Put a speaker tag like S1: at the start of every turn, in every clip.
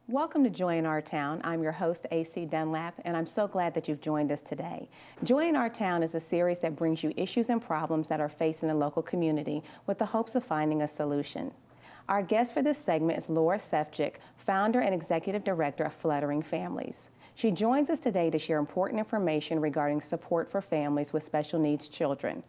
S1: Welcome to Joy in Our Town. I'm your host, AC Dunlap, and I'm so glad that you've joined us today. Joy in Our Town is a series that brings you issues and problems that are facing the local community with the hopes of finding a solution. Our guest for this segment is Laura Sefcik, founder and executive director of Fluttering Families. She joins us today to share important information regarding support for families with special needs children,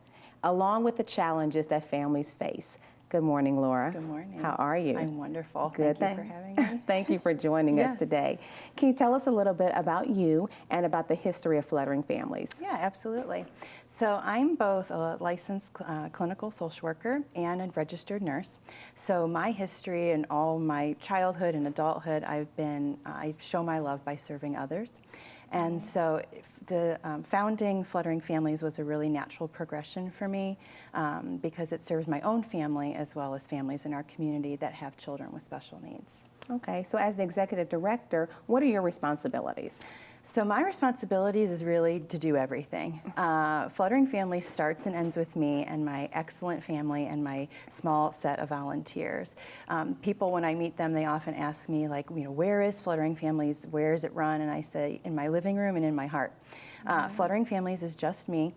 S1: along with the challenges that families face. Good morning, Laura.
S2: Good morning.
S1: How are you?
S2: I'm wonderful.
S1: Good.
S2: Thank you for having me.
S1: Thank you for joining us
S2: Yes.
S1: today. Can you tell us a little bit about you and about the history of Fluttering Families?
S2: Yeah, absolutely. So I'm both a licensed clinical social worker and a registered nurse. So my history and all my childhood and adulthood, I show my love by serving others. And so the founding Fluttering Families was a really natural progression for me because it serves my own family as well as families in our community that have children with special needs.
S1: Okay, so as the executive director, what are your responsibilities?
S2: So my responsibilities is really to do everything. Fluttering Families starts and ends with me and my excellent family and my small set of volunteers. People, when I meet them, they often ask me, like, where is Fluttering Families? Where is it run? And I say, in my living room and in my heart. Fluttering Families is just me.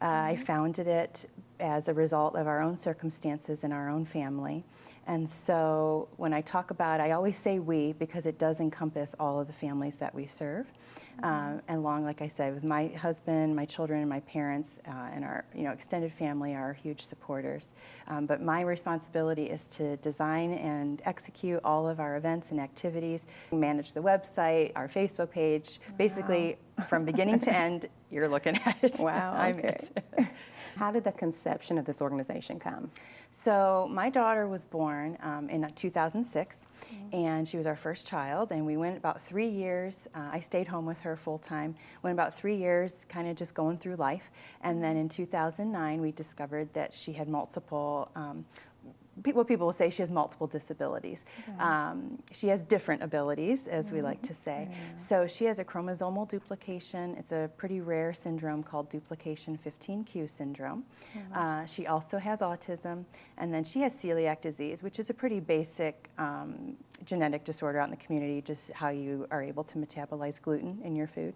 S2: I founded it as a result of our own circumstances in our own family. And so when I talk about, I always say we because it does encompass all of the families that we serve. And along, like I said, with my husband, my children, and my parents, and our extended family are huge supporters. But my responsibility is to design and execute all of our events and activities, manage the website, our Facebook page, basically from beginning to end, you're looking at it.
S1: Wow,
S2: I'm
S1: okay.
S2: it.
S1: How did the conception of this organization come?
S2: So my daughter was born in 2006, and she was our first child, and we went about 3 years. I stayed home with her full time, went about 3 years kind of just going through life, and then in 2009 we discovered that she had multiple what people will say, she has multiple disabilities. Okay. She has different abilities, as we like to say. Yeah. So she has a chromosomal duplication. It's a pretty rare syndrome called duplication 15q syndrome. She also has autism, and then she has celiac disease, which is a pretty basic genetic disorder out in the community, just how you are able to metabolize gluten in your food.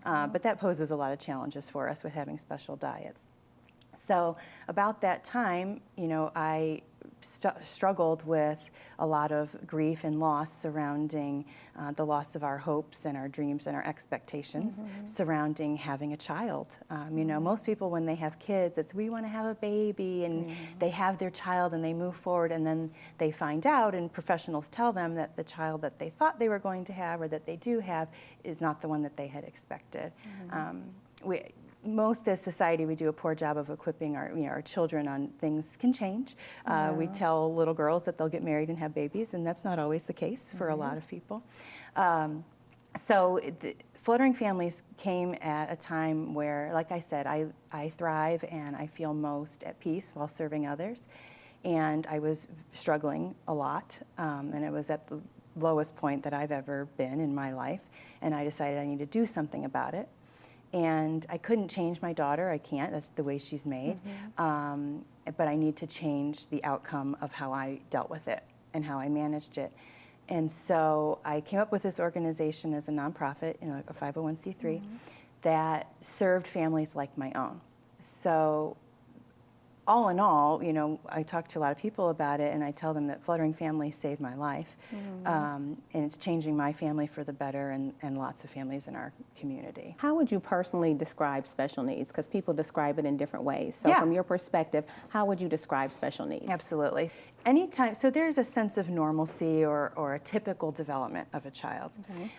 S2: Okay. But that poses a lot of challenges for us with having special diets. So about that time, I struggled with a lot of grief and loss surrounding the loss of our hopes and our dreams and our expectations surrounding having a child. Most people, when they have kids, it's we want to have a baby, and they have their child and they move forward, and then they find out, and professionals tell them that the child that they thought they were going to have or that they do have is not the one that they had expected. Most as society, we do a poor job of equipping our children on things can change. We tell little girls that they'll get married and have babies, and that's not always the case for a lot of people. So Fluttering Families came at a time where, like I said, I thrive and I feel most at peace while serving others. And I was struggling a lot, and it was at the lowest point that I've ever been in my life. And I decided I need to do something about it. And I couldn't change my daughter. I can't. That's the way she's made. But I need to change the outcome of how I dealt with it and how I managed it. And so I came up with this organization as a nonprofit, a 501c3, that served families like my own. So all in all, I talk to a lot of people about it, and I tell them that Fluttering Families saved my life, and it's changing my family for the better and lots of families in our community.
S1: How would you personally describe special needs? Because people describe it in different ways. So from your perspective, how would you describe special needs?
S2: Absolutely. Anytime, so there's a sense of normalcy or a typical development of a child.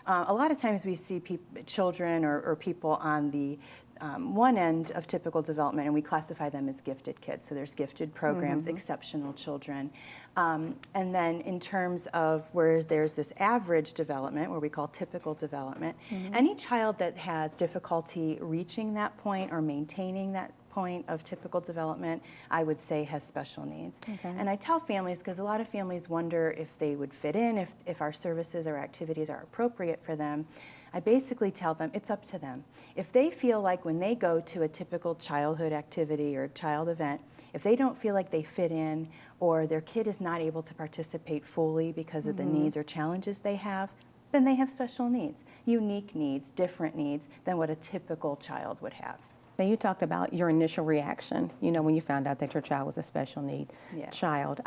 S2: A lot of times we see children or people on the one end of typical development, and we classify them as gifted kids. So there's gifted programs, exceptional children. And then in terms of where there's this average development, where we call typical development, any child that has difficulty reaching that point or maintaining that point of typical development, I would say has special needs. And I tell families, because a lot of families wonder if they would fit in, if our services or activities are appropriate for them. I basically tell them it's up to them. If they feel like when they go to a typical childhood activity or child event, if they don't feel like they fit in, or their kid is not able to participate fully because of the needs or challenges they have, then they have special needs, unique needs, different needs than what a typical child would have.
S1: Now, you talked about your initial reaction, when you found out that your child was a special need child.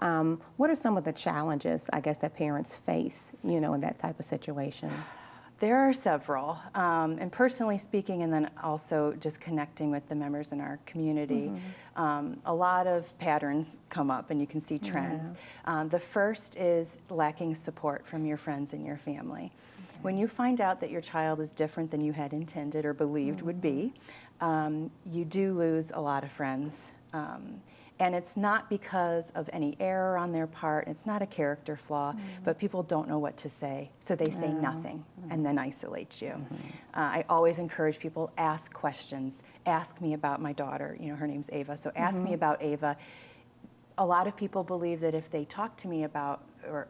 S1: What are some of the challenges, I guess, that parents face, in that type of situation?
S2: There are several, and personally speaking, and then also just connecting with the members in our community, a lot of patterns come up and you can see trends. The first is lacking support from your friends and your family. When you find out that your child is different than you had intended or believed would be, you do lose a lot of friends. And it's not because of any error on their part, it's not a character flaw, but people don't know what to say, so they say nothing and then isolate you. I always encourage people, ask questions. Ask me about my daughter, her name's Ava, so ask me about Ava. A lot of people believe that if they talk to me about, or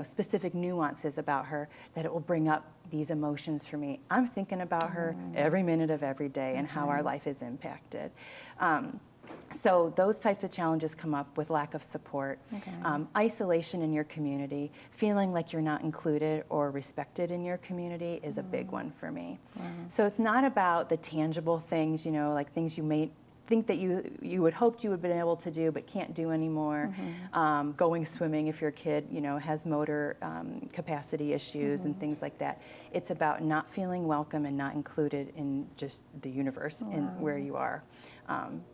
S2: specific nuances about her, that it will bring up these emotions for me. I'm thinking about her every minute of every day and how our life is impacted. So those types of challenges come up with lack of support, isolation in your community, feeling like you're not included or respected in your community is a big one for me. So it's not about the tangible things, like things you may think that you would hoped you would have been able to do but can't do anymore. Going swimming if your kid, has motor capacity issues and things like that. It's about not feeling welcome and not included in just the universe in where you are.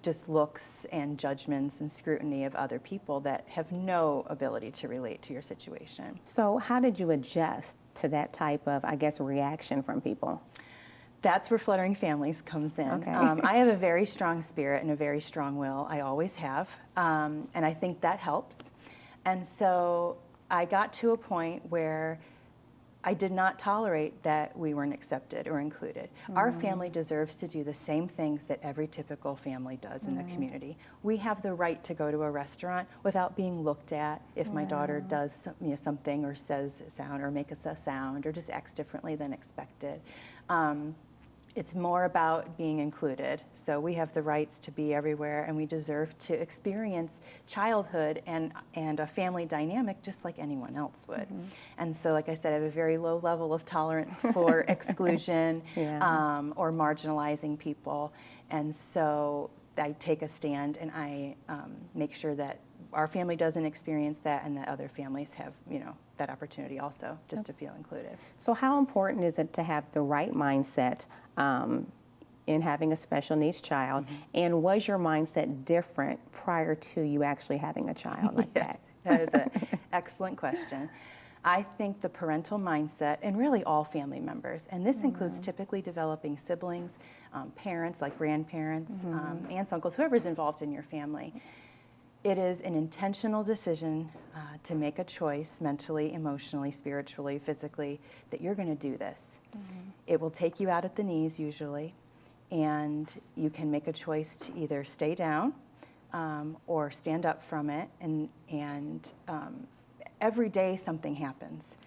S2: Just looks and judgments and scrutiny of other people that have no ability to relate to your situation.
S1: So how did you adjust to that type of, I guess, reaction from people?
S2: That's where Fluttering Families comes in.
S1: Okay.
S2: I have a very strong spirit and a very strong will. I always have. And I think that helps. And so I got to a point where I did not tolerate that we weren't accepted or included. Our family deserves to do the same things that every typical family does in the community. We have the right to go to a restaurant without being looked at if my daughter does something or says a sound or makes a sound or just acts differently than expected. It's more about being included. So we have the rights to be everywhere, and we deserve to experience childhood and a family dynamic just like anyone else would. And so, like I said, I have a very low level of tolerance for exclusion or marginalizing people. And so I take a stand and I make sure that our family doesn't experience that and that other families have, that opportunity also, just to feel included.
S1: So how important is it to have the right mindset in having a special needs child? And was your mindset different prior to you actually having a child like that?
S2: That is an excellent question. I think the parental mindset, and really all family members, and this includes typically developing siblings, parents like grandparents, aunts, uncles, whoever's involved in your family. It is an intentional decision to make a choice mentally, emotionally, spiritually, physically, that you're going to do this. It will take you out at the knees usually, and you can make a choice to either stay down or stand up from it. And every day something happens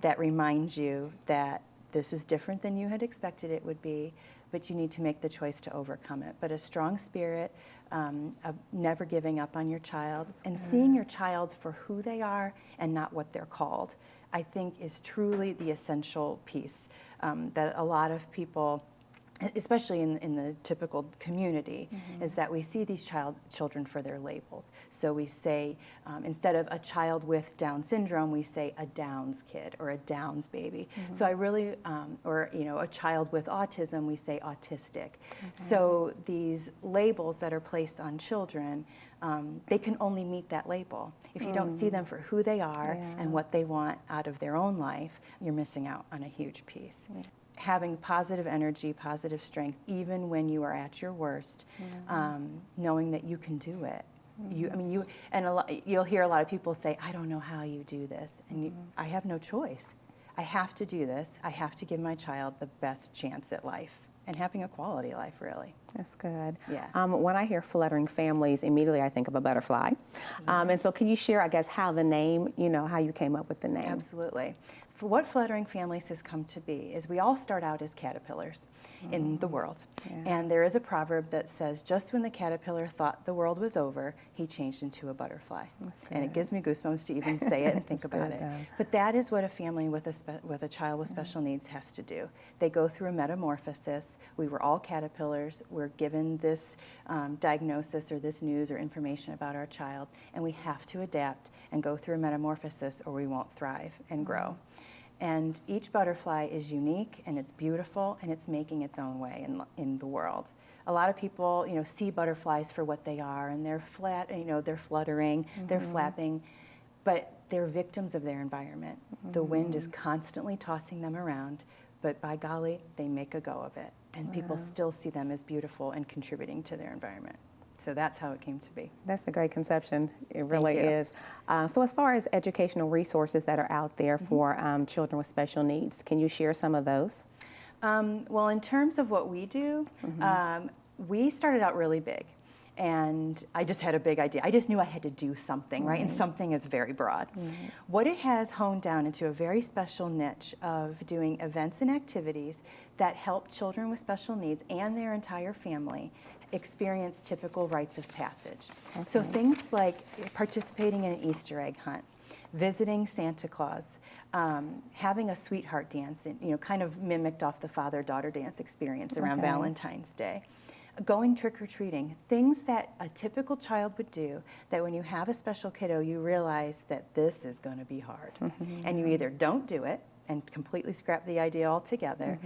S2: that reminds you that this is different than you had expected it would be, but you need to make the choice to overcome it. But a strong spirit, of never giving up on your child, and seeing your child for who they are and not what they're called, I think is truly the essential piece that a lot of people, especially in the typical community, is that we see these children for their labels. So we say, instead of a child with Down syndrome, we say a Downs kid or a Downs baby. So I really, or a child with autism, we say autistic. So these labels that are placed on children, they can only meet that label. If you don't see them for who they are and what they want out of their own life, you're missing out on a huge piece. Having positive energy, positive strength, even when you are at your worst, knowing that you can do it. You'll hear a lot of people say, "I don't know how you do this," and I have no choice. I have to do this. I have to give my child the best chance at life and having a quality life, really.
S1: That's good.
S2: Yeah.
S1: When I hear Fluttering Families, immediately I think of a butterfly. And so can you share, I guess, how the name, how you came up with the name?
S2: Absolutely. For what Fluttering Families has come to be is we all start out as caterpillars in the world.
S1: Yeah.
S2: And there is a proverb that says, just when the caterpillar thought the world was over, he changed into a butterfly. And it gives me goosebumps to even say it and think about it. But that is what a family with a child with special needs has to do. They go through a metamorphosis. We were all caterpillars. We're given this diagnosis or this news or information about our child, and we have to adapt and go through a metamorphosis or we won't thrive and grow. And each butterfly is unique, and it's beautiful, and it's making its own way in the world. A lot of people, see butterflies for what they are, and they're flat, they're fluttering, they're flapping, but they're victims of their environment. The wind is constantly tossing them around, but by golly, they make a go of it, and people still see them as beautiful and contributing to their environment. So that's how it came to be.
S1: That's a great conception. It really is. So as far as educational resources that are out there for children with special needs, can you share some of those?
S2: Well, in terms of what we do, we started out really big. And I just had a big idea. I just knew I had to do something, right? And something is very broad. What it has honed down into a very special niche of doing events and activities that help children with special needs and their entire family experience typical rites of passage. So things like participating in an Easter egg hunt, visiting Santa Claus, having a sweetheart dance, and, kind of mimicked off the father-daughter dance experience around Valentine's Day. Going trick-or-treating, things that a typical child would do, that when you have a special kiddo, you realize that this is going to be hard. And you either don't do it and completely scrap the idea altogether,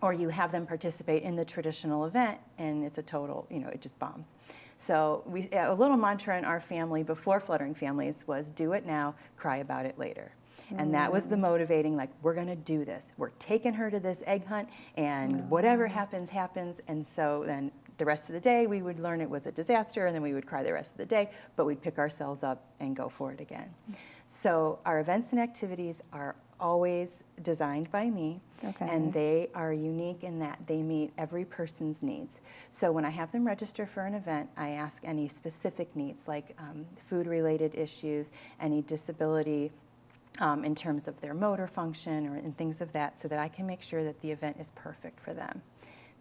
S2: or you have them participate in the traditional event, and it's a total, it just bombs. So a little mantra in our family before Fluttering Families was, do it now, cry about it later. And that was the motivating, like, we're going to do this. We're taking her to this egg hunt, and whatever happens, happens. And so then the rest of the day, we would learn it was a disaster, and then we would cry the rest of the day, but we'd pick ourselves up and go for it again. So our events and activities are always designed by me, and they are unique in that they meet every person's needs. So when I have them register for an event, I ask any specific needs, like food-related issues, any disability, in terms of their motor function and things of that, so that I can make sure that the event is perfect for them.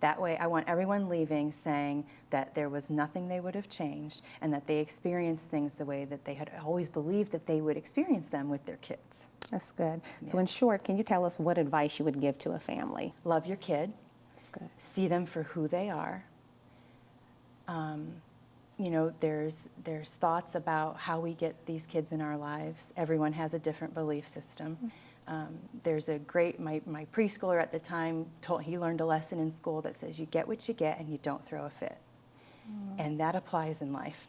S2: That way, I want everyone leaving saying that there was nothing they would have changed, and that they experienced things the way that they had always believed that they would experience them with their kids.
S1: That's good. Yeah. So in short, can you tell us what advice you would give to a family?
S2: Love your kid.
S1: That's good.
S2: See them for who they are. There's thoughts about how we get these kids in our lives. Everyone has a different belief system. There's a great, my preschooler at the time, he learned a lesson in school that says you get what you get and you don't throw a fit. And that applies in life.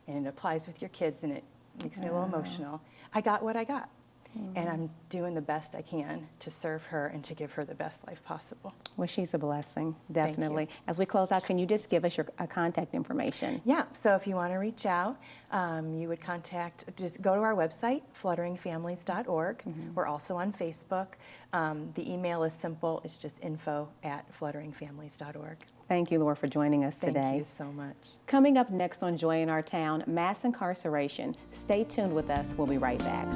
S2: And it applies with your kids, and it makes me a little emotional. I got what I got. And I'm doing the best I can to serve her and to give her the best life possible.
S1: Well, she's a blessing, definitely. As we close out, can you just give us your contact information?
S2: Yeah, so if you want to reach out, you would just go to our website, flutteringfamilies.org. We're also on Facebook. The email is simple. It's just info@flutteringfamilies.org.
S1: Thank you, Laura, for joining us today.
S2: Thank you so much.
S1: Coming up next on Joy in Our Town, mass incarceration. Stay tuned with us. We'll be right back.